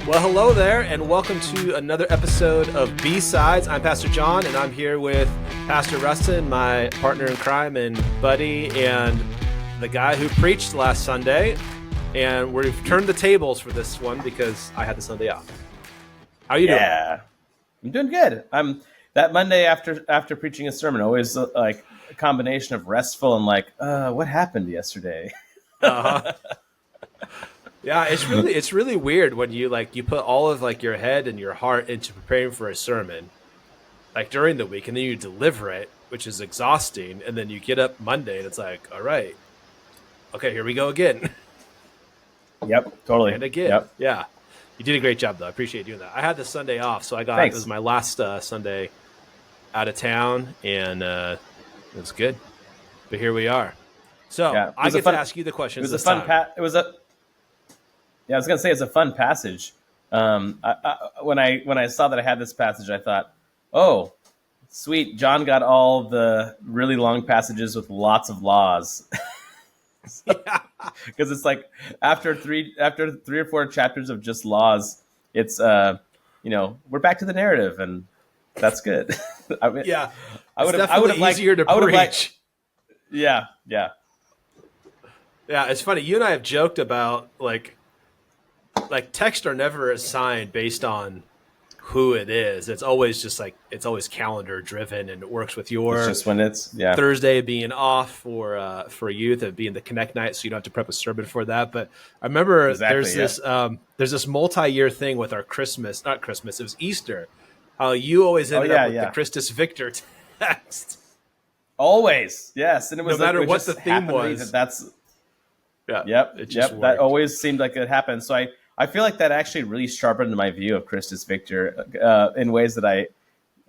Well, hello there, and welcome to another episode of B-Sides. I'm Pastor Jon, and I'm here with Pastor Rusten, my partner in crime and buddy, and the guy who preached last Sunday. And we've turned the tables for this one because I had the Sunday off. How are you doing? Yeah, I'm doing good. I'm that Monday after preaching a sermon, always like a combination of restful and like, what happened yesterday? Uh-huh. Yeah, it's really weird when you put all of your head and your heart into preparing for a sermon, like during the week, and then you deliver it, which is exhausting, and then you get up Monday and it's like, all right, okay, here we go again. Yep, totally. And again, yep. Yeah, you did a great job though. I appreciate you doing that. I had the Sunday off, so it was my last Sunday out of town, and it was good. But here we are. So I get to ask you the questions. It was a fun I was going to say it's a fun passage. When I saw that I had this passage, I thought, oh, sweet. Jon got all the really long passages with lots of laws. Because it's like after three or four chapters of just laws, it's we're back to the narrative, and that's good. I would have liked easier to preach. Yeah. It's funny. You and I have joked about like texts are never assigned based on who it is. It's always just it's always calendar driven, and it works with your just when it's Thursday being off for youth and being the Connect night, so you don't have to prep a sermon for that. But I remember there's this multi-year thing with our not Christmas, it was Easter. How you always ended up with the Christus Victor text. Always, yes, and it was no matter what the theme was. That always seemed like it happened. So I feel like that actually really sharpened my view of Christus Victor in ways that I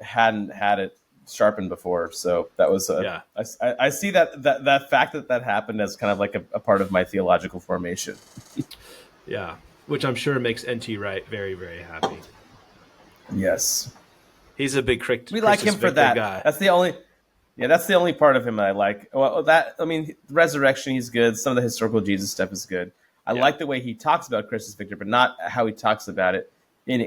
hadn't had it sharpened before. So that was I see that fact that happened as kind of like a part of my theological formation. Yeah, which I'm sure makes N.T. Wright very, very happy. Yes, he's a big Christus we like him Victor for that guy. That's the only part of him that I like. Well, resurrection, he's good. Some of the historical Jesus stuff is good. I like the way he talks about Christus Victor, but not how he talks about it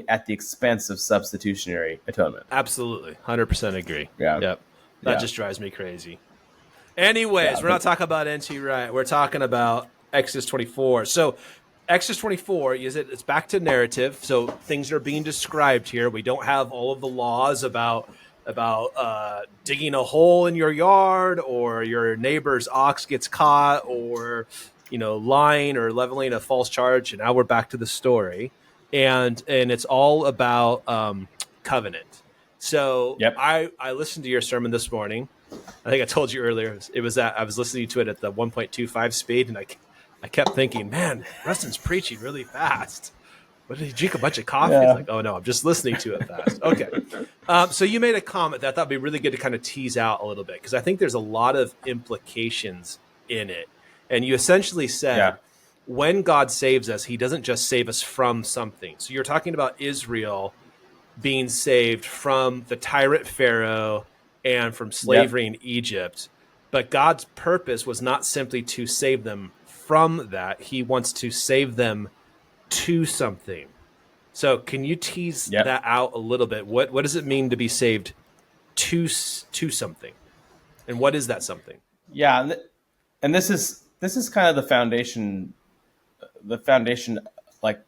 at the expense of substitutionary atonement. Absolutely. 100% agree. Yeah. Yep. That just drives me crazy. Anyways, we're not talking about N.T. Wright. We're talking about Exodus 24. So Exodus 24, it's back to narrative. So things are being described here. We don't have all of the laws about digging a hole in your yard, or your neighbor's ox gets caught, or lying or leveling a false charge. And now we're back to the story, and it's all about covenant. So I listened to your sermon this morning. I think I told you earlier it was that I was listening to it at the 1.25 speed, and I kept thinking, man, Rusten's preaching really fast. What, did he drink a bunch of coffee? It's like, oh no, I'm just listening to it fast. Okay. So you made a comment that I thought would be really good to kind of tease out a little bit, because I think there's a lot of implications in it. And you essentially said, when God saves us, he doesn't just save us from something. So you're talking about Israel being saved from the tyrant Pharaoh and from slavery in Egypt. But God's purpose was not simply to save them from that. He wants to save them to something. So can you tease that out a little bit? What does it mean to be saved to something? And what is that something? Yeah, and this is kind of the foundation like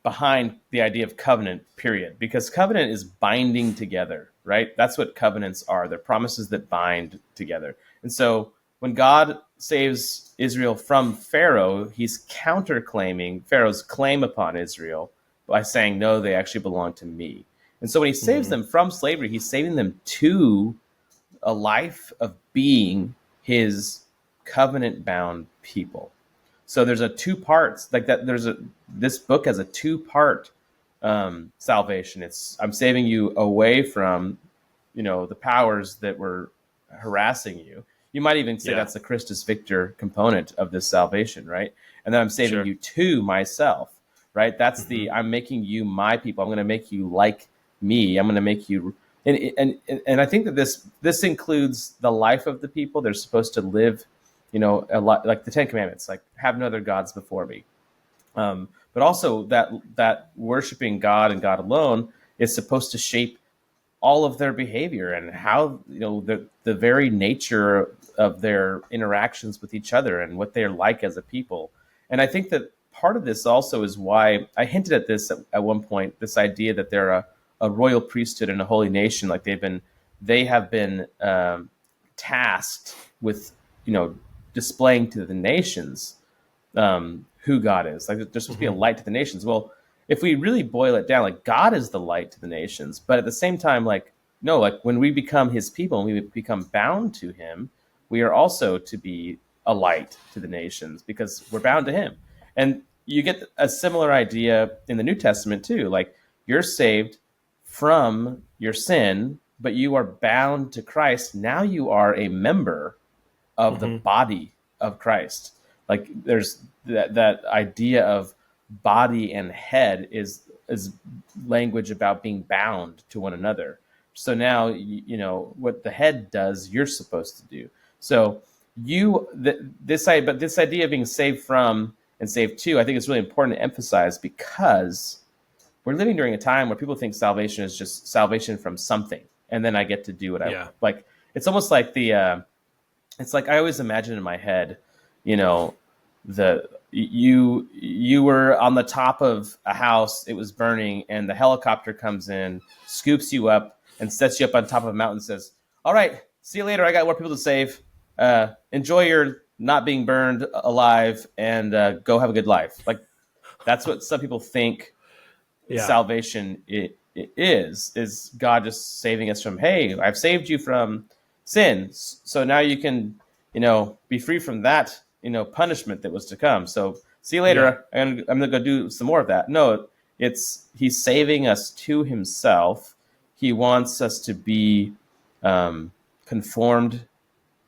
behind the idea of covenant, period. Because covenant is binding together, right? That's what covenants are. They're promises that bind together. And so when God saves Israel from Pharaoh, he's counterclaiming Pharaoh's claim upon Israel by saying, no, they actually belong to me. And so when he saves them from slavery, he's saving them to a life of being his covenant-bound people. So there's a two parts like that. This book has a two-part salvation. I'm saving you away from, the powers that were harassing you. You might even say that's the Christus Victor component of this salvation, right? And then I'm saving you to myself, right? That's I'm making you my people. I'm going to make you like me. I'm going to make you, and I think that this includes the life of the people. They're supposed to live, a lot like the Ten Commandments, like have no other gods before me. but also that worshiping God and God alone is supposed to shape all of their behavior and how, the very nature of their interactions with each other and what they're like as a people. And I think that part of this also is why I hinted at this at one point, this idea that they're a royal priesthood and a holy nation. Like they have been tasked with, displaying to the nations who God is. Like there's supposed to be a light to the nations. Well, if we really boil it down, like God is the light to the nations, but at the same time, like, no, like when we become his people and we become bound to him, we are also to be a light to the nations because we're bound to him. And you get a similar idea in the New Testament too. Like you're saved from your sin, but you are bound to Christ. Now you are a member of the body of Christ. Like there's that idea of body and head is language about being bound to one another. So now what the head does, you're supposed to do. So this idea of being saved from and saved to, I think is really important to emphasize because we're living during a time where people think salvation is just salvation from something, and then I get to do what I like. It's almost like it's like I always imagine in my head, you were on the top of a house, it was burning, and the helicopter comes in, scoops you up, and sets you up on top of a mountain and says, all right, see you later, I got more people to save. Enjoy your not being burned alive, and go have a good life. Like, that's what some people think salvation is God just saving us from, hey, I've saved you from sin, so now you can, be free from that, punishment that was to come. So see you later. Yeah. I'm going to go do some more of that. No, he's saving us to himself. He wants us to be conformed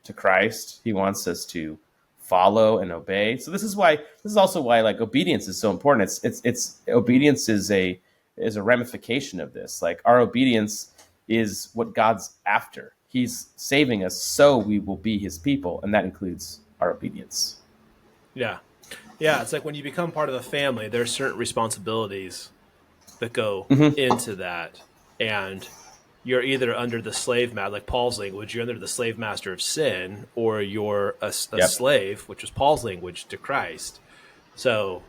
to Christ. He wants us to follow and obey. So this is also why like obedience is so important. It's obedience is a ramification of this. Like our obedience is what God's after. He's saving us so we will be his people, and that includes our obedience. Yeah. Yeah, it's like when you become part of a family, there's certain responsibilities that go into that. And you're either under the slave master, like Paul's language, you're under the slave master of sin, or you're a slave, which was Paul's language, to Christ. So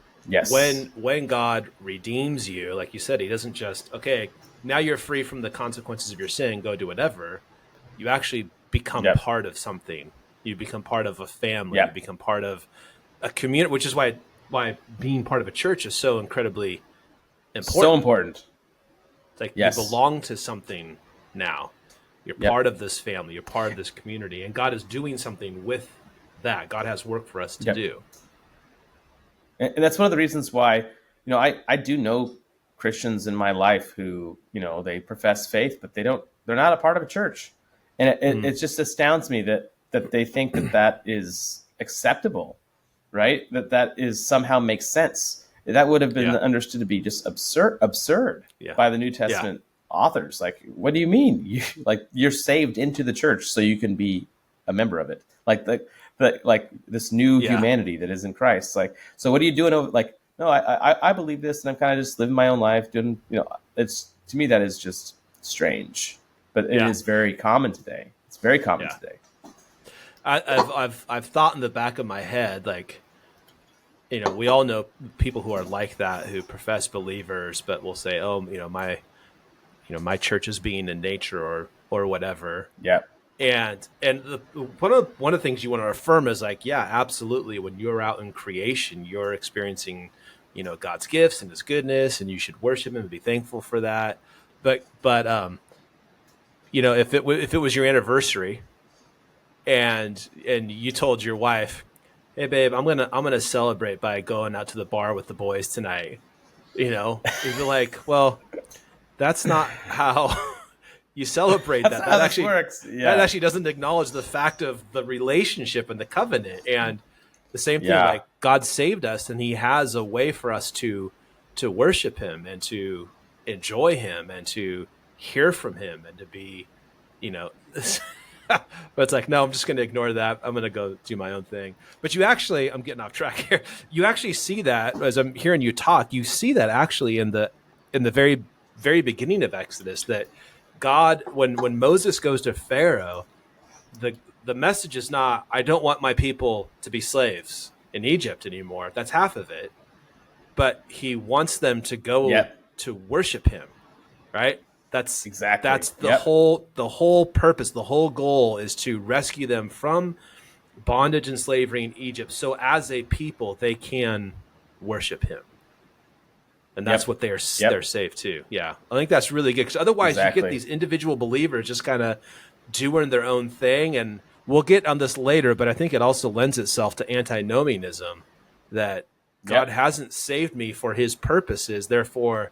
when God redeems you, like you said, he doesn't just, okay, now you're free from the consequences of your sin, go do whatever. You actually become part of something. You become part of a family. You become part of a community, which is why being part of a church is so incredibly important. So important. It's like you belong to something now. You're part of this family. You're part of this community. And God is doing something with that. God has work for us to do. And that's one of the reasons why, I do know Christians in my life who, they profess faith, but they're not a part of a church. And it just astounds me that they think that is acceptable, right? That is somehow makes sense. That would have been understood to be just absurd by the New Testament authors. Like, what do you mean? You're saved into the church so you can be a member of it. Like this new humanity that is in Christ. Like, so what are you doing? Like, no, I believe this, and I'm kind of just living my own life, doing. It's, to me, that is just strange. But it is very common today. It's very common today. I've thought in the back of my head, like, we all know people who are like that, who profess believers, but will say, oh, my church is being in nature or whatever. Yeah. And one of the things you want to affirm is like, yeah, absolutely. When you're out in creation, you're experiencing, God's gifts and his goodness, and you should worship him and be thankful for that. But if it was your anniversary and you told your wife, hey babe, I'm gonna celebrate by going out to the bar with the boys tonight, you'd be like, well, that's not how you celebrate that. That actually works. Yeah. That actually doesn't acknowledge the fact of the relationship and the covenant. And the same thing, like God saved us, and he has a way for us to worship him and to enjoy him and to hear from him and to be, But it's like, no, I'm just going to ignore that. I'm going to go do my own thing. But you actually, I'm getting off track here. You actually see that as I'm hearing you talk. You see that actually in the very very beginning of Exodus, that God, when Moses goes to Pharaoh, the message is not, I don't want my people to be slaves in Egypt anymore. That's half of it. But he wants them to go Yep. to worship him, right? That's Exactly. that's Yep. the whole purpose, the whole goal is to rescue them from bondage and slavery in Egypt, so as a people they can worship him. And that's Yep. what they're Yep. saved too. Yeah, I think that's really good, because otherwise you get Exactly. these individual believers just kind of doing their own thing. And we'll get on this later, but I think it also lends itself to antinomianism, that God Yep. hasn't saved me for his purposes, therefore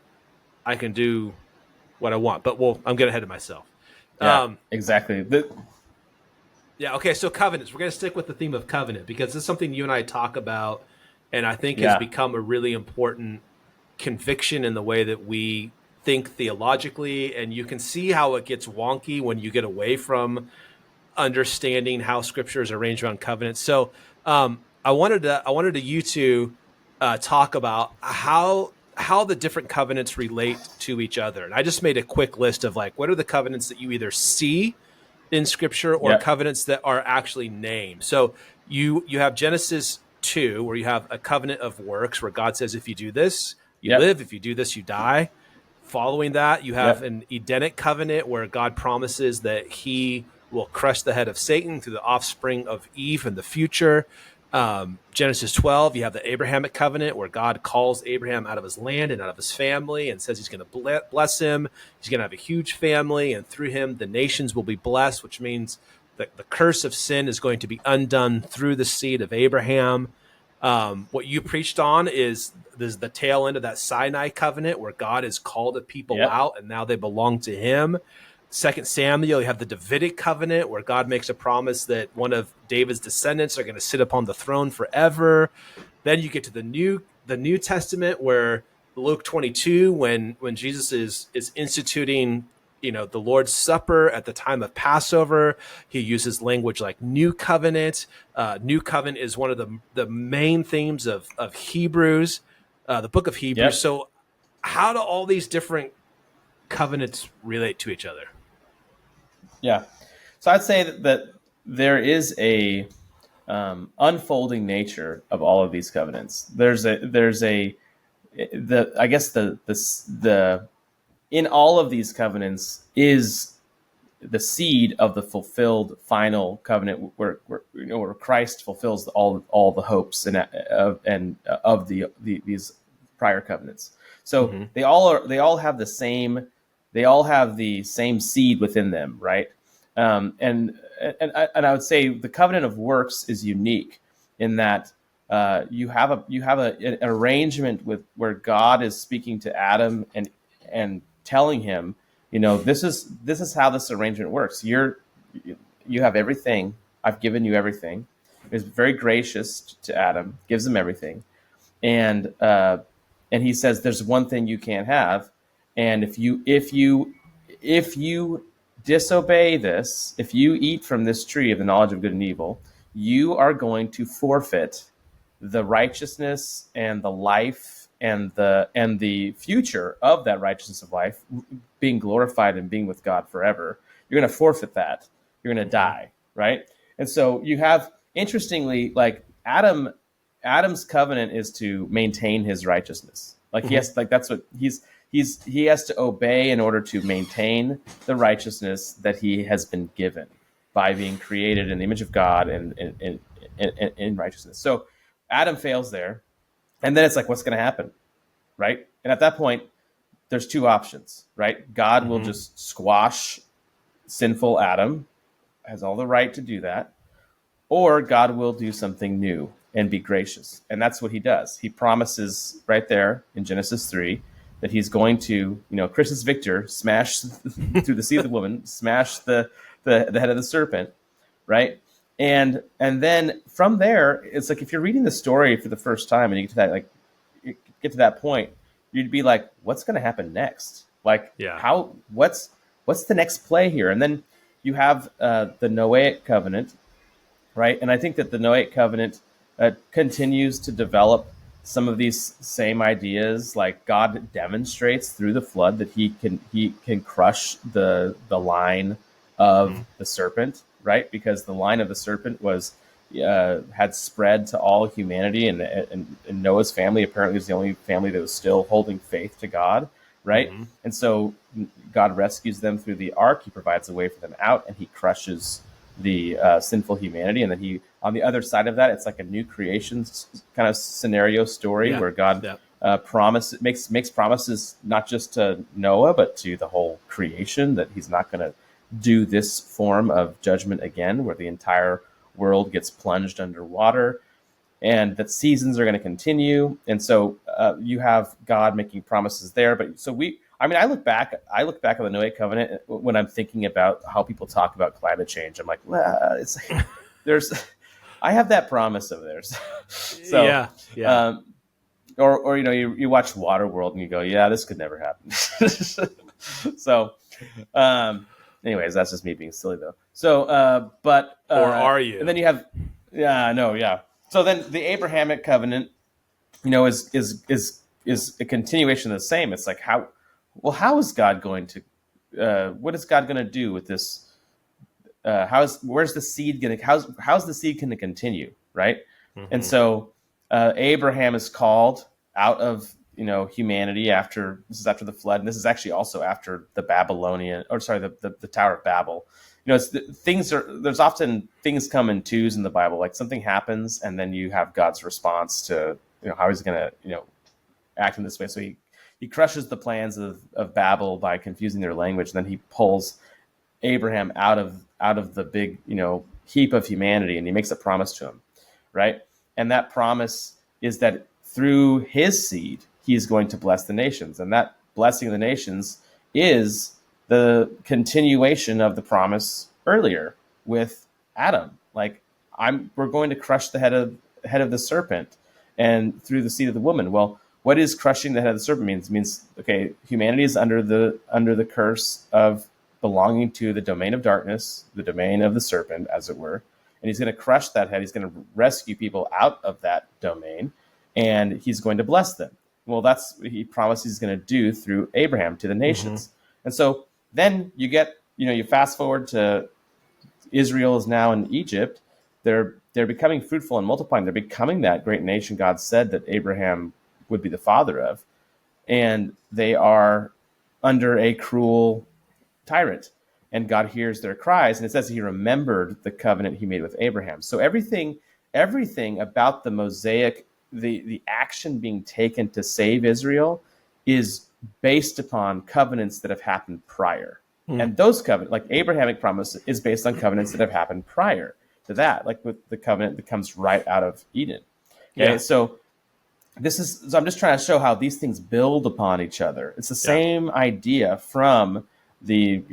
I can do what I want. But I'm getting ahead of myself. Yeah. Um, Exactly. yeah, okay, so covenants. We're going to stick with the theme of covenant, because this is something you and I talk about, and I think has Yeah. become a really important conviction in the way that we think theologically. And you can see how it gets wonky when you get away from understanding how scripture is arranged around covenants. So I wanted to you to talk about how the different covenants relate to each other. And I just made a quick list of, like, what are the covenants that you either see in scripture, or Yep. covenants that are actually named. So you have Genesis 2, where you have a covenant of works, where God says, if you do this, you Yep. live. If you do this, you die. Following that, you have Yep. an Edenic covenant, where God promises that he will crush the head of Satan through the offspring of Eve in the future. Genesis 12, you have the Abrahamic covenant, where God calls Abraham out of his land and out of his family and says he's going to bless him. He's going to have a huge family, and through him, the nations will be blessed, which means that the curse of sin is going to be undone through the seed of Abraham. What you preached on is the tail end of that Sinai covenant, where God has called a people Yep. out and now they belong to him. Second Samuel, you have the Davidic covenant, where God makes a promise that one of David's descendants are going to sit upon the throne forever. Then you get to the New Testament, where Luke 22, when Jesus is instituting, the Lord's Supper at the time of Passover, he uses language like New Covenant. New Covenant is one of the main themes of Hebrews, the book of Hebrews. Yep. So how do all these different covenants relate to each other? Yeah. So I'd say that there is a unfolding nature of all of these covenants. I guess the in all of these covenants is the seed of the fulfilled final covenant, where Christ fulfills all the hopes of these prior covenants. So Mm-hmm. they all have the same seed within them, right? And I would say the covenant of works is unique in that an arrangement with where God is speaking to Adam and telling him, this is how this arrangement works. You have everything. I've given you everything. He's very gracious to Adam, gives him everything, and he says there's one thing you can't have, and if you disobey this, if you eat from this tree of the knowledge of good and evil, you are going to forfeit the righteousness and the life and the future of that righteousness of life, being glorified and being with God forever. You're going to forfeit that. You're going to Mm-hmm. die, right? And so you have, interestingly, like Adam's covenant is to maintain his righteousness. Like he Mm-hmm. has, like that's what he has to obey in order to maintain the righteousness that he has been given by being created in the image of God and in righteousness. So Adam fails there, and then it's like, what's going to happen, right? And at that point, there's two options, right? God will Mm-hmm. just squash sinful Adam, has all the right to do that, or God will do something new and be gracious. And that's what he does. He promises right there in Genesis 3 that he's going to, Christus Victor, smash through the seed of the woman, smash the head of the serpent, right? And then from there, it's like if you're reading the story for the first time and you get to that point, you'd be like, what's going to happen next? Like Yeah. what's the next play here? And then you have the Noahic covenant, right? And I think that the Noahic covenant continues to develop some of these same ideas. Like God demonstrates through the flood that he can crush the line of Mm. the serpent, right? Because the line of the serpent was had spread to all humanity, and Noah's family apparently was the only family that was still holding faith to God, right? Hmm. And so God rescues them through the ark. He provides a way for them out, and he crushes the sinful humanity. And then he, on the other side of that, it's like a new creation kind of scenario story Yeah. where God Yeah. makes promises not just to Noah but to the whole creation, that he's not going to do this form of judgment again, where the entire world gets plunged underwater, and that seasons are going to continue. And so you have God making promises there. But so I look back on the Noahic covenant when I'm thinking about how people talk about climate change. I'm like, well, it's like, there's, I have that promise of theirs. So, Yeah. Yeah. or you watch Waterworld and you go, yeah, this could never happen. So, anyways, that's just me being silly though. So, Or are and you? then you have, yeah, no, yeah. So then the Abrahamic covenant, is a continuation of the same. It's like, how is God going to, what is God going to do with this? Where's the seed going to, how's the seed going to continue, right? And Hmm. so Abraham is called out of humanity after the flood, and this is actually also after the Babylonian, or sorry, the Tower of Babel. There's often things come in twos in the Bible. Like something happens, and then you have God's response to how he's going to act in this way. So he crushes the plans of Babel by confusing their language, and then he pulls Abraham out of the big heap of humanity, and he makes a promise to him, right? And that promise is that through his seed he is going to bless the nations, and that blessing of the nations is the continuation of the promise earlier with Adam. Like, we're going to crush the head of the serpent, and through the seed of the woman. Well, what is crushing the head of the serpent means? It means, okay, humanity is under the curse of belonging to the domain of darkness, the domain of the serpent, as it were. And he's going to crush that head. He's going to rescue people out of that domain, and he's going to bless them. Well, that's what he promised he's going to do through Abraham to the Hmm. nations. And so then you fast forward to Israel is now in Egypt. They're becoming fruitful and multiplying. They're becoming that great nation God said that Abraham would be the father of. And they are under a cruel tyrant, and God hears their cries, and it says he remembered the covenant he made with Abraham. So everything about the Mosaic, the action being taken to save Israel, is based upon covenants that have happened prior. Mm. And those covenants, like Abrahamic promise, is based on covenants that have happened prior to that, like with the covenant that comes right out of Eden. Okay, Yeah. so I'm just trying to show how these things build upon each other. It's the Yeah. same idea from the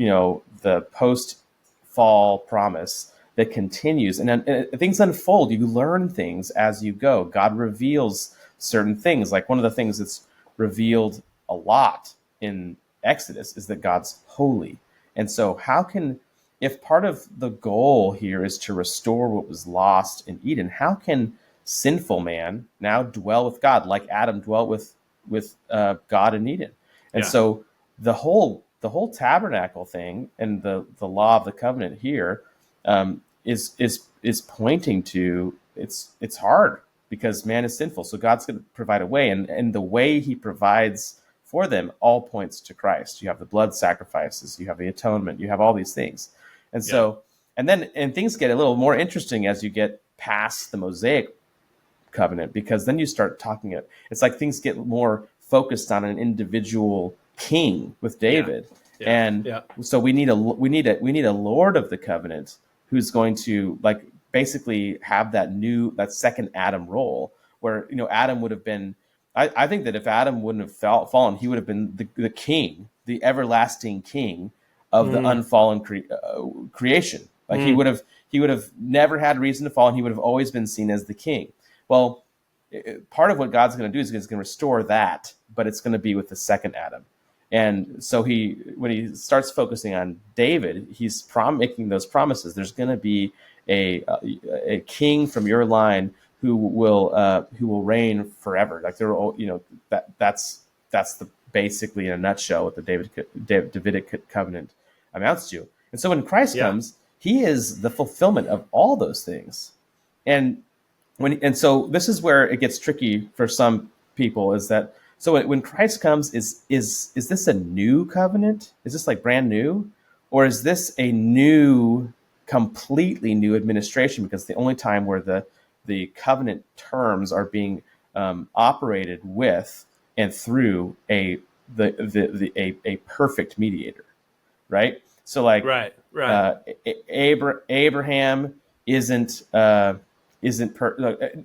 post fall promise that continues, and things unfold. You learn things as you go. God reveals certain things. Like one of the things that's revealed a lot in Exodus is that God's holy. And so if part of the goal here is to restore what was lost in Eden, how can sinful man now dwell with God like Adam dwelt with God in Eden? And Yeah. so the whole tabernacle thing and the law of the covenant here is pointing to it's hard because man is sinful. So God's going to provide a way, and the way he provides for them all points to Christ. You have the blood sacrifices, you have the atonement, you have all these things. And Yeah. so, and things get a little more interesting as you get past the Mosaic covenant, because then you start talking it's like things get more focused on an individual king with David. Yeah. And Yeah. so we need a Lord of the covenant who's going to like basically have that second Adam role, where Adam would have been, I think that if Adam wouldn't have fallen, he would have been the king, the everlasting king of the Mm. unfallen creation. Like Mm. he would have never had reason to fall, and he would have always been seen as the king. Well, part of what God's going to do is he's going to restore that, but it's going to be with the second Adam. And so when he starts focusing on David, he's making those promises. There's going to be a king from your line who will reign forever. Like there, that's the basically in a nutshell what the Davidic covenant amounts to. And so when Christ comes, he is the fulfillment of all those things. And so this is where it gets tricky for some people, is that so when Christ comes, is this a new covenant? Is this like brand new? Or is this a new, completely new administration? Because the only time where the covenant terms are being operated with and through a perfect mediator, right? So like right. Abraham isn't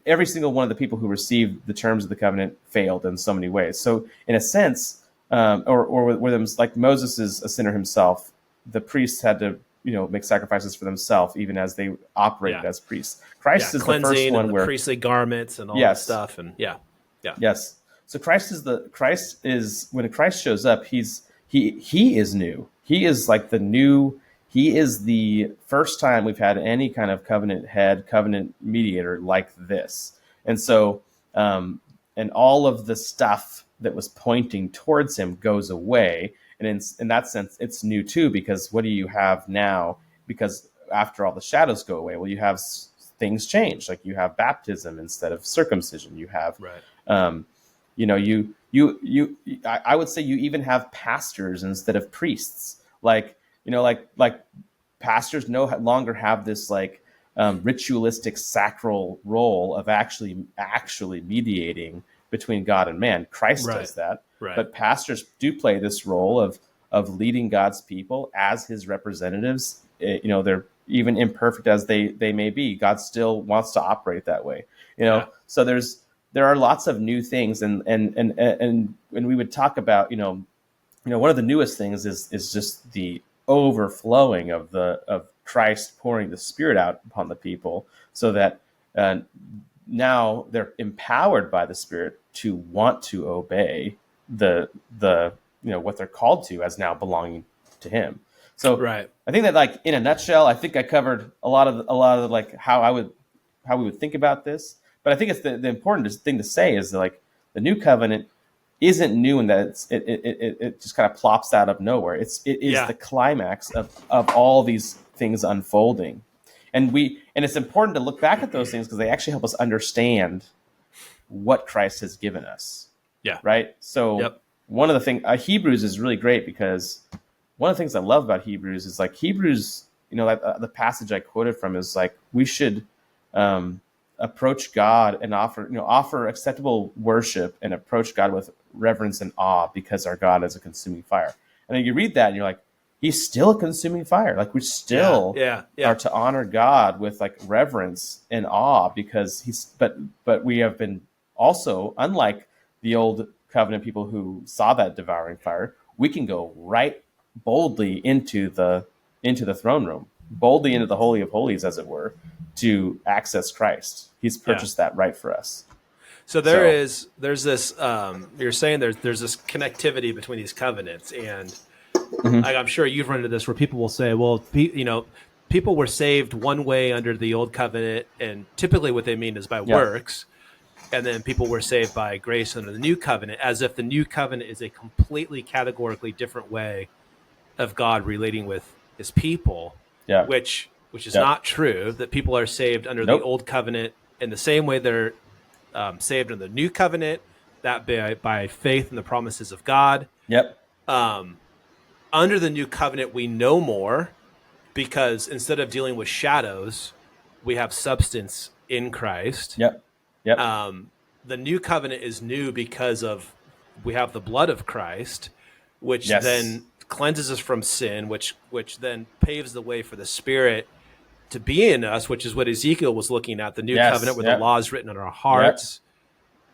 every single one of the people who received the terms of the covenant failed in so many ways. So in a sense, or where them, like Moses is a sinner himself, the priests had to make sacrifices for themselves even as they operated as priests. Christ is the first one where priestly garments and all that stuff, and yes. So Christ is when Christ shows up, he is new. He is like the new. He is the first time we've had any kind of covenant mediator like this. And so, and all of the stuff that was pointing towards him goes away. And in that sense, it's new too, because what do you have now? Because after all the shadows go away, well, you have things change. Like you have baptism instead of circumcision. You have, I would say you even have pastors instead of priests. Like pastors no longer have this ritualistic sacral role of actually mediating between God and man. Christ does that, but pastors do play this role of leading God's people as his representatives. They're even imperfect as they may be. God still wants to operate that way. So there are lots of new things, and when we would talk about one of the newest things is just the overflowing of Christ pouring the Spirit out upon the people, so that now they're empowered by the Spirit to want to obey the what they're called to as now belonging to Him. So I think that in a nutshell, I think I covered a lot of how we would think about this. But I think it's the important thing to say is that the new covenant isn't new in that it just kind of plops out of nowhere. It is the climax of all these things unfolding, and it's important to look back at those things because they actually help us understand what Christ has given us. Yeah. Right. So one of the things Hebrews is really great, because one of the things I love about Hebrews is Hebrews. The passage I quoted from is we should approach God and offer acceptable worship and approach God with reverence and awe, because our God is a consuming fire. And then you read that and you're like, he's still a consuming fire. We still are to honor God with reverence and awe, because but we have been also, unlike the old covenant people who saw that devouring fire, we can go right boldly into the throne room, boldly into the Holy of Holies, as it were, to access Christ. He's purchased that right for us. So there's this, you're saying there's this connectivity between these covenants, and I'm sure you've run into this where people will say, well, people were saved one way under the old covenant, and typically what they mean is by works, and then people were saved by grace under the new covenant, as if the new covenant is a completely categorically different way of God relating with his people, which is not true. That people are saved under the old covenant in the same way they're saved in the new covenant, that by faith in the promises of God. Under the new covenant, we know more, because instead of dealing with shadows, we have substance in Christ. The new covenant is new because we have the blood of Christ, which then cleanses us from sin, which then paves the way for the Spirit to be in us, which is what Ezekiel was looking at, the new covenant where the law is written on our hearts.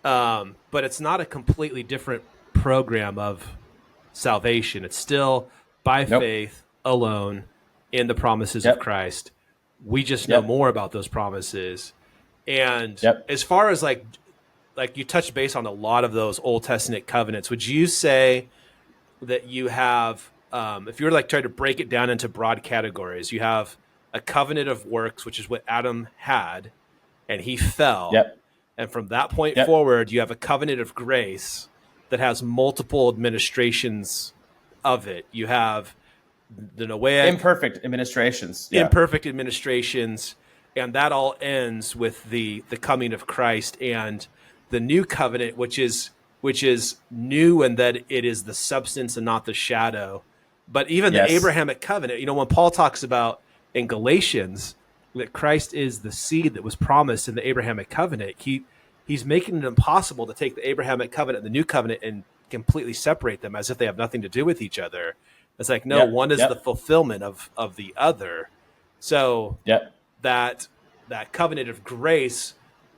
But it's not a completely different program of salvation. It's still by faith alone in the promises of Christ. We just know more about those promises. And as far as you touched base on a lot of those Old Testament covenants, would you say that you have, if you were like trying to break it down into broad categories, you have a covenant of works, which is what Adam had, and he fell. Yep. And from that point Yep. forward, you have a covenant of grace that has multiple administrations of it. You have the Noahic, Imperfect administrations. Yeah. imperfect administrations, and that all ends with the coming of Christ and the new covenant, which is new in that it is the substance and not the shadow. But even the Yes. Abrahamic covenant, when Paul talks about in Galatians that Christ is the seed that was promised in the Abrahamic covenant, he's making it impossible to take the Abrahamic covenant and the new covenant and completely separate them as if they have nothing to do with each other. It's like, no, Yep. one is the Yep. fulfillment of the other. So Yep. that covenant of grace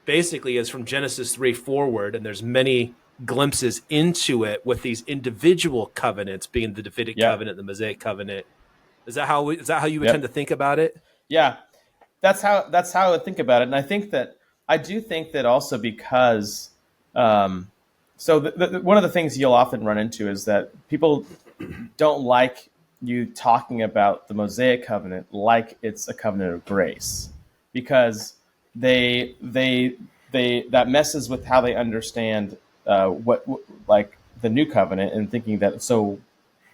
basically is from Genesis 3 forward, and there's many glimpses into it with these individual covenants being the Davidic Yep. covenant, the Mosaic covenant. Is that how you would Yep. tend to think about it? Yeah. That's how I would think about it. And I do think that also because so one of the things you'll often run into is that people don't like you talking about the Mosaic covenant like it's a covenant of grace, because they that messes with how they understand what like the new covenant, and thinking that so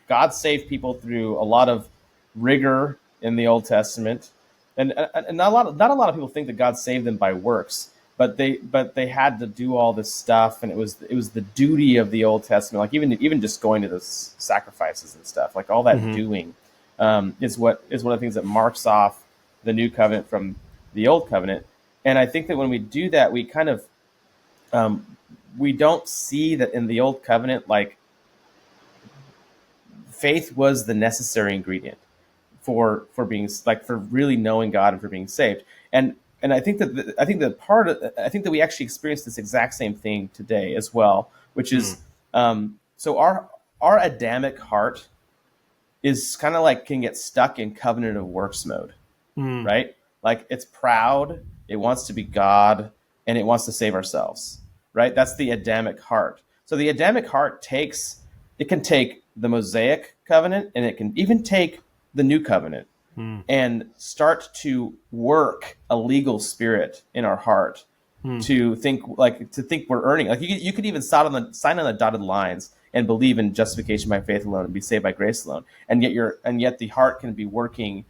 God saved people through a lot of rigor in the Old Testament, and not a lot of people think that God saved them by works, but they had to do all this stuff, and it was the duty of the Old Testament, like even just going to the sacrifices and stuff, like all that doing is one of the things that marks off the new covenant from the old covenant. And I think that when we do that, we kind of we don't see that in the old covenant, like faith was the necessary ingredient for being, like, for really knowing God and for being saved. And I think that I think that we actually experience this exact same thing today as well, which is so our Adamic heart is kind of like can get stuck in covenant of works mode, right? Like it's proud, it wants to be God, and it wants to save ourselves, right? That's the Adamic heart. So the Adamic heart can take the Mosaic covenant, and it can even take the new covenant and start to work a legal spirit in our heart to think we're earning. Like you could even sign on the dotted lines and believe in justification by faith alone and be saved by grace alone, and yet the heart can be working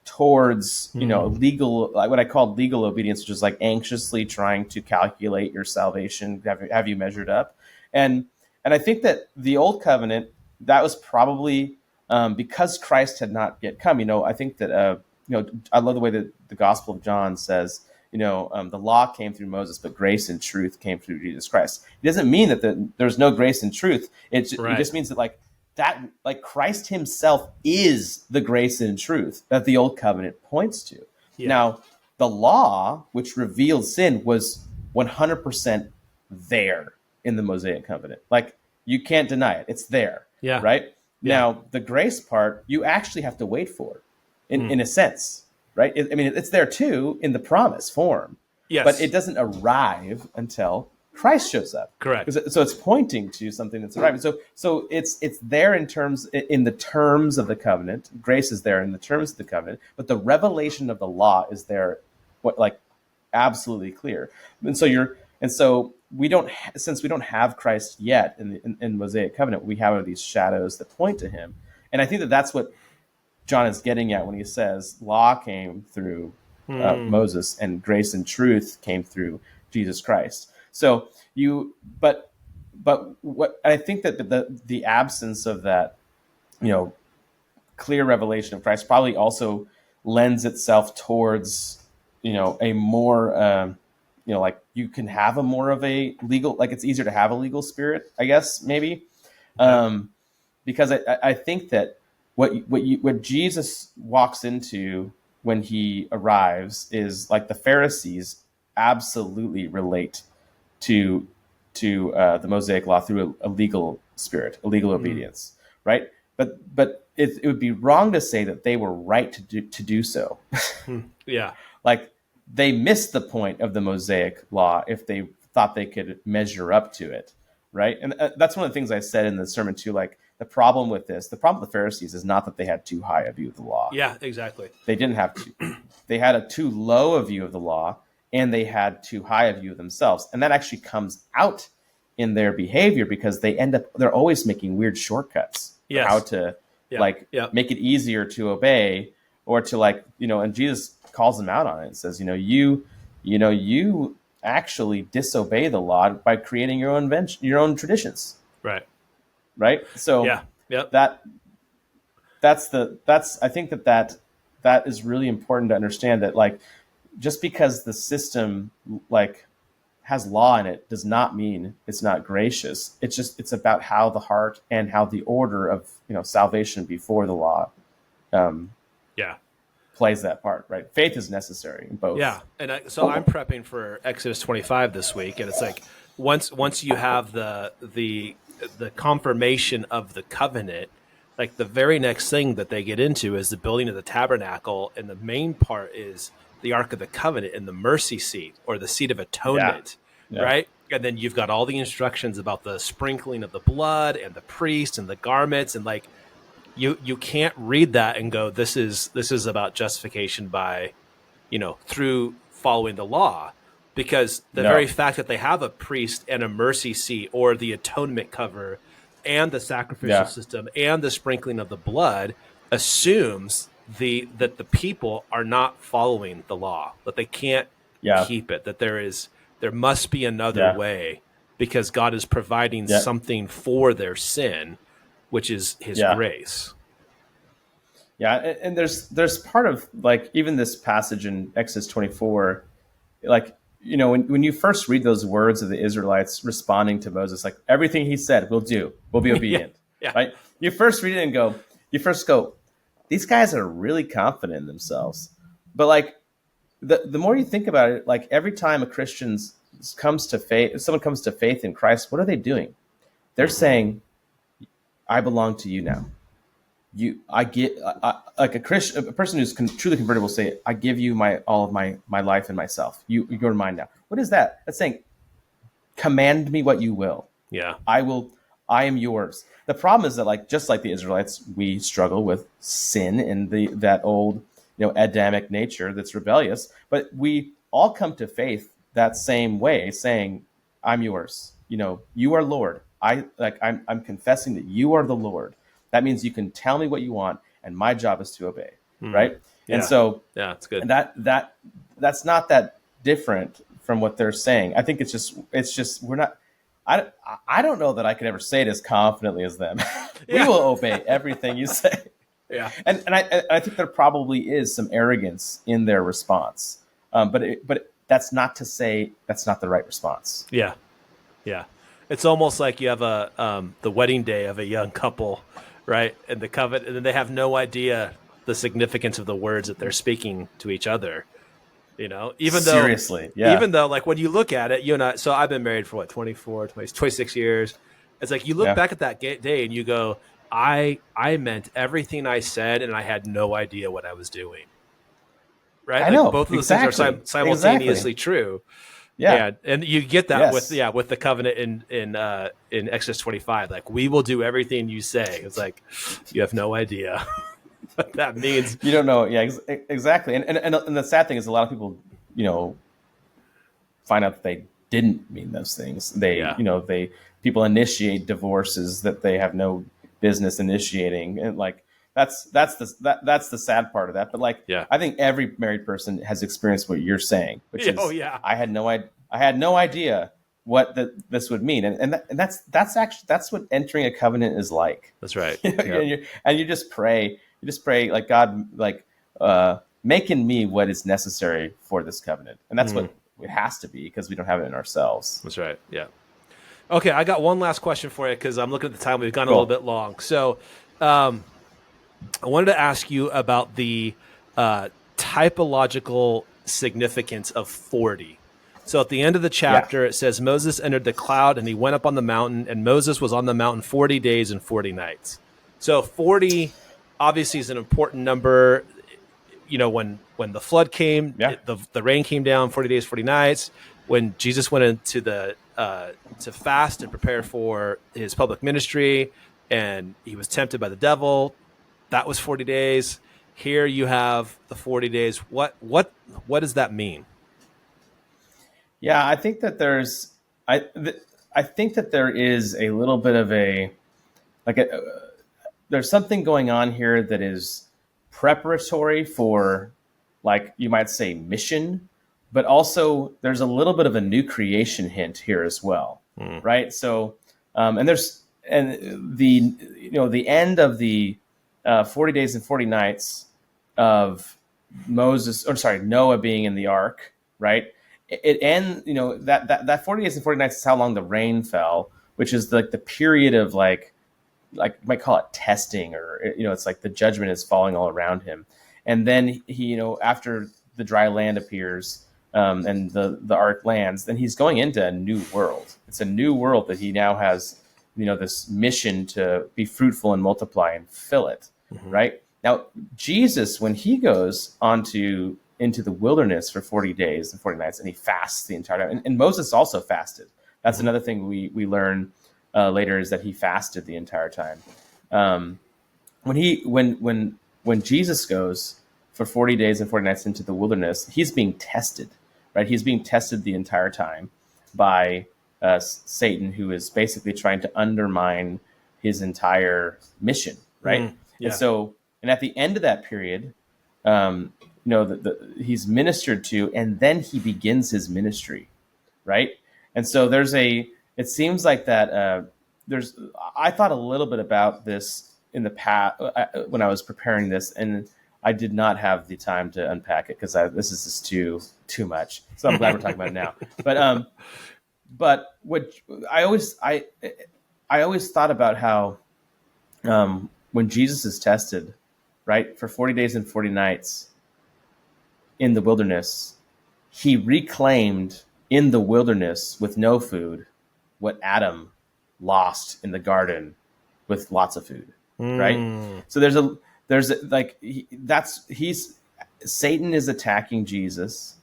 towards legal, like what I call legal obedience, which is like anxiously trying to calculate your salvation. Have you measured up? And I think that the old covenant, that was probably because Christ had not yet come. I think that I love the way that the Gospel of John says, the law came through Moses, but grace and truth came through Jesus Christ. It doesn't mean that there's no grace and truth. It just means that like Christ himself is the grace and truth that the old covenant points to. Yeah. Now, the law, which revealed sin, was 100% there in the Mosaic covenant. Like you can't deny it. It's there. Yeah. Right? Yeah. Now, the grace part, you actually have to wait for in a sense, right? It's there too in the promise form. Yes. But it doesn't arrive until Christ shows up. Correct. So it's pointing to something that's arriving. So it's there in the terms of the covenant. Grace is there in the terms of the covenant, but the revelation of the law is there, absolutely clear. So we don't, since we don't have Christ yet in Mosaic covenant, we have these shadows that point to him. And I think that that's what John is getting at when he says law came through Moses and grace and truth came through Jesus Christ. So but what I think that the absence of that, clear revelation of Christ probably also lends itself towards, a more, like you can have a more of a legal, like it's easier to have a legal spirit, I guess, maybe. Because I think that what Jesus walks into when he arrives is like the Pharisees absolutely relate to the Mosaic law through a legal spirit, a legal obedience, right? But it would be wrong to say that they were right to do so. Yeah, like they missed the point of the Mosaic law if they thought they could measure up to it, right? And that's one of the things I said in the sermon too. Like the problem with the Pharisees is not that they had too high a view of the law. Yeah, exactly. They didn't have to. They had a too low a view of the law, and they had too high a view of themselves. And that actually comes out in their behavior because they're always making weird shortcuts for how to make it easier to obey, or to and Jesus calls them out on it and says, you actually disobey the law by creating your own traditions. Right. So I think that is really important to understand, that just because the system has law in it does not mean it's not gracious. It's about how the heart and how the order of salvation before the law plays that part, right? Faith is necessary in both. Yeah, and I'm prepping for Exodus 25 this week, and it's like once you have the confirmation of the covenant, like the very next thing that they get into is the building of the tabernacle, and the main part is the Ark of the Covenant and the mercy seat, or the seat of atonement, right? And then you've got all the instructions about the sprinkling of the blood and the priest and the garments, and you can't read that and go, this is about justification by, through following the law, because the very fact that they have a priest and a mercy seat, or the atonement cover and the sacrificial system and the sprinkling of the blood, assumes that the people are not following the law, that they can't keep it, that there must be another way, because God is providing something for their sin, which is his grace. Yeah, and there's part of even this passage in Exodus 24, when you first read those words of the Israelites responding to Moses, everything he said, we'll do, we'll be obedient. Right? You first read it and go, these guys are really confident in themselves. But the more you think about it, every time a Christian comes to faith, someone comes to faith in Christ, what are they doing? They're saying, I belong to you now. A Christian, a person who's truly converted will say, I give you all of my life and myself. You're mine now. What is that? That's saying, command me what you will. Yeah. I am yours. The problem is that just like the Israelites, we struggle with sin and that old, Adamic nature that's rebellious, but we all come to faith that same way, saying, I'm yours. You are Lord. I'm confessing that you are the Lord. That means you can tell me what you want, and my job is to obey, right? Yeah. And so, it's good. And that's not that different from what they're saying. I think it's just we're not. I don't know that I could ever say it as confidently as them. We will obey everything you say. Yeah, and I think there probably is some arrogance in their response, but that's not to say that's not the right response. Yeah. It's almost like you have the wedding day of a young couple, right? And the covenant, and then they have no idea the significance of the words that they're speaking to each other. Even though when you look at it, you and I, so I've been married for 26 years. It's you look back at that day and you go, I meant everything I said, and I had no idea what I was doing. Right? I know. Both of those things are simultaneously true. Yeah, and you get that with the covenant in Exodus 25. We will do everything you say. It's you have no idea what that means. You don't know. Yeah, exactly. And the sad thing is, a lot of people, find out that they didn't mean those things. People initiate divorces that they have no business initiating, and that's the sad part of that. But I think every married person has experienced what you're saying, which is, I had no idea what this would mean, and that's what entering a covenant is like. That's right. And you just pray, God, make in me what is necessary for this covenant, and that's what it has to be, because we don't have it in ourselves. That's right. Yeah. Okay, I got one last question for you, because I'm looking at the time. We've gone a little bit long. So I wanted to ask you about the typological significance of 40. So at the end of the chapter, it says, Moses entered the cloud and he went up on the mountain, and Moses was on the mountain 40 days and 40 nights. So 40 obviously is an important number. When the flood came, the rain came down, 40 days, 40 nights. When Jesus went into the to fast and prepare for his public ministry, and he was tempted by the devil. That was 40 days. Here you have the 40 days. What does that mean? Yeah, I think that I think that there is a little bit of there's something going on here that is preparatory for, like you might say, mission, but also there's a little bit of a new creation hint here as well, right? So, and the end of the 40 days and 40 nights of Noah being in the ark, right? It ends, that 40 days and 40 nights is how long the rain fell, which is like the period of like you might call it testing, or it's like the judgment is falling all around him. And then he, after the dry land appears, and the ark lands, then he's going into a new world. It's a new world that he now has, this mission to be fruitful and multiply and fill it. Right now, Jesus, when he goes into the wilderness for 40 days and 40 nights, and he fasts the entire time, and Moses also fasted. That's another thing we learn later, is that he fasted the entire time. When Jesus goes for 40 days and 40 nights into the wilderness, he's being tested, right? He's being tested the entire time by Satan, who is basically trying to undermine his entire mission, right? Yeah. And at the end of that period, he's ministered to, and then he begins his ministry, right? And so it seems like that I thought a little bit about this in the past when I was preparing this, and I did not have the time to unpack it because this is just too much. So I'm glad we're talking about it now. But what I always thought about how when Jesus is tested, right, for 40 days and 40 nights in the wilderness, he reclaimed in the wilderness with no food what Adam lost in the garden with lots of food, right? So Satan is attacking Jesus,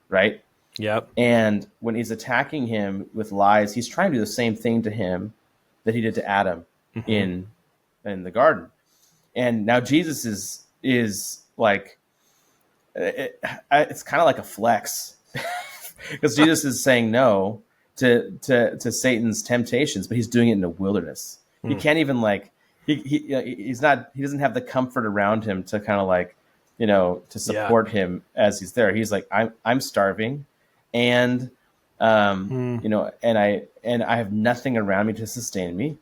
right? Yep. And when he's attacking him with lies, he's trying to do the same thing to him that he did to Adam in the garden. And now Jesus is like, it's kind of like a flex because Jesus is saying no to Satan's temptations, but he's doing it in the wilderness. He can't even he doesn't have the comfort around him to kind of to support him as he's there. He's like, I'm starving, and and I have nothing around me to sustain me,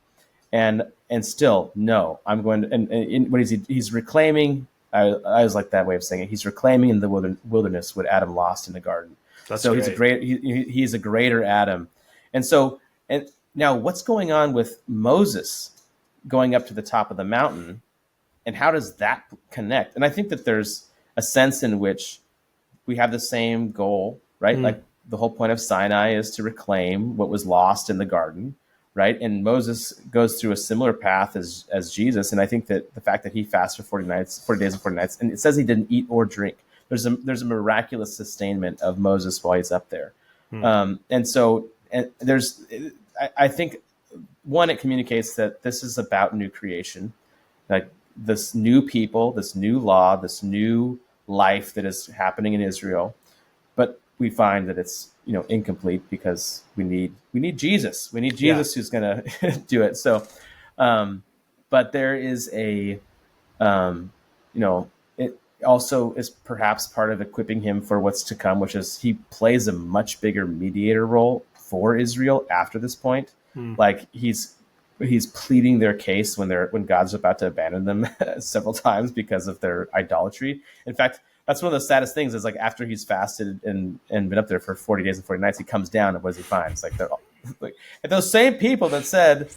and still no, I'm going to, and what he's reclaiming. I was like that way of saying it. He's reclaiming in the wilderness what Adam lost in the garden. So great. He's a greater Adam. And now what's going on with Moses going up to the top of the mountain, and how does that connect? And I think that there's a sense in which we have the same goal, right? Like the whole point of Sinai is to reclaim what was lost in the garden, right? And Moses goes through a similar path as Jesus. And I think that the fact that he fasted for 40 days and 40 nights, and it says he didn't eat or drink, there's a miraculous sustainment of Moses while he's up there. I think, one, it communicates that this is about new creation, like this new people, this new law, this new life that is happening in Israel. But we find that it's incomplete because we need Jesus. We need Jesus who's going to do it. So, but there is it also is perhaps part of equipping him for what's to come, which is he plays a much bigger mediator role for Israel after this point. Like he's pleading their case when God's about to abandon them several times because of their idolatry. In fact, that's one of the saddest things is like after he's fasted and been up there for 40 days and 40 nights, he comes down and what does he find? It's like they're all, like, and those same people that said,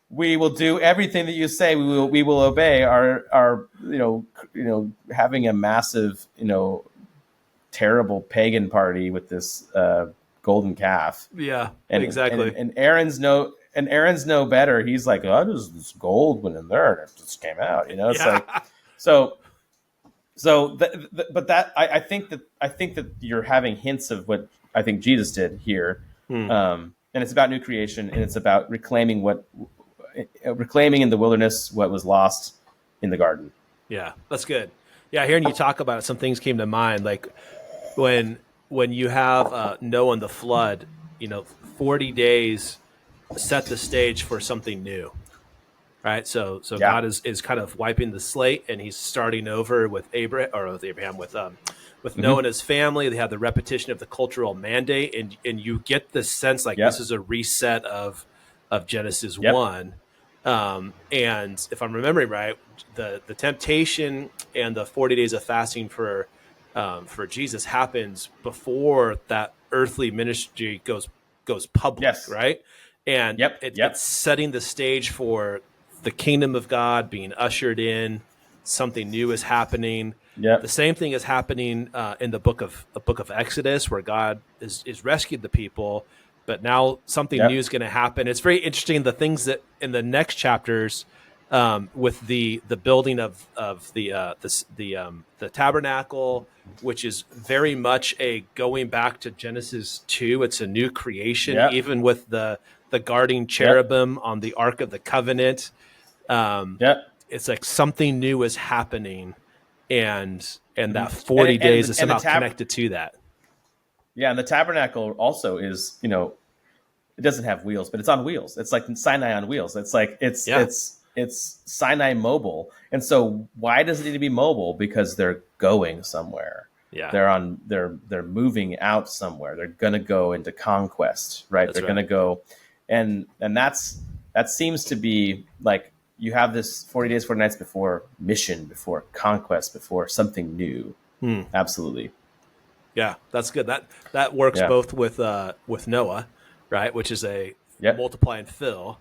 we will do everything that you say, we will obey, are having a massive terrible pagan party with this golden calf. Yeah, and, exactly. And Aaron's no better. He's like, oh, there's this gold went in there and it just came out. It's like but that I think that you're having hints of what I think Jesus did here, And it's about new creation, and it's about reclaiming in the wilderness what was lost in the garden. Yeah, that's good. Yeah, hearing you talk about it, some things came to mind. Like when you have Noah and the flood, 40 days set the stage for something new, right? So God is kind of wiping the slate, and he's starting over with Abraham with Noah and his family. They have the repetition of the cultural mandate, and you get the sense like this is a reset of Genesis 1. And if I'm remembering right, the temptation and the 40 days of fasting for Jesus happens before that earthly ministry goes public, right? And it's setting the stage for the kingdom of God being ushered in. Something new is happening. The same thing is happening in the book of Exodus, where God is rescued the people, but now something new is going to happen. It's very interesting, the things that in the next chapters with the building of the tabernacle, which is very much a going back to Genesis 2. It's a new creation, even with the guarding cherubim on the Ark of the Covenant. It's like something new is happening, and that 40 days is somehow connected to that. Yeah, and the tabernacle also is, it doesn't have wheels, but it's on wheels. It's like Sinai on wheels. It's like it's Sinai mobile. And so why does it need to be mobile? Because they're going somewhere. Yeah. They're moving out somewhere. They're going to go into conquest, right? They're going to go, and that seems to be like, you have this 40 days, 40 nights before mission, before conquest, before something new. Absolutely. Yeah, that's good. That works both with Noah, right, which is a multiply and fill,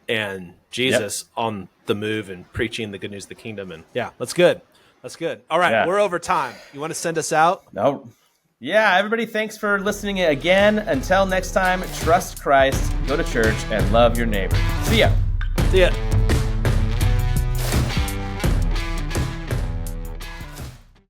and Jesus on the move and preaching the good news of the kingdom. And that's good. That's good. All right, we're over time. You want to send us out? No. Yeah, everybody, thanks for listening again. Until next time, trust Christ, go to church, and love your neighbor. See ya. See ya.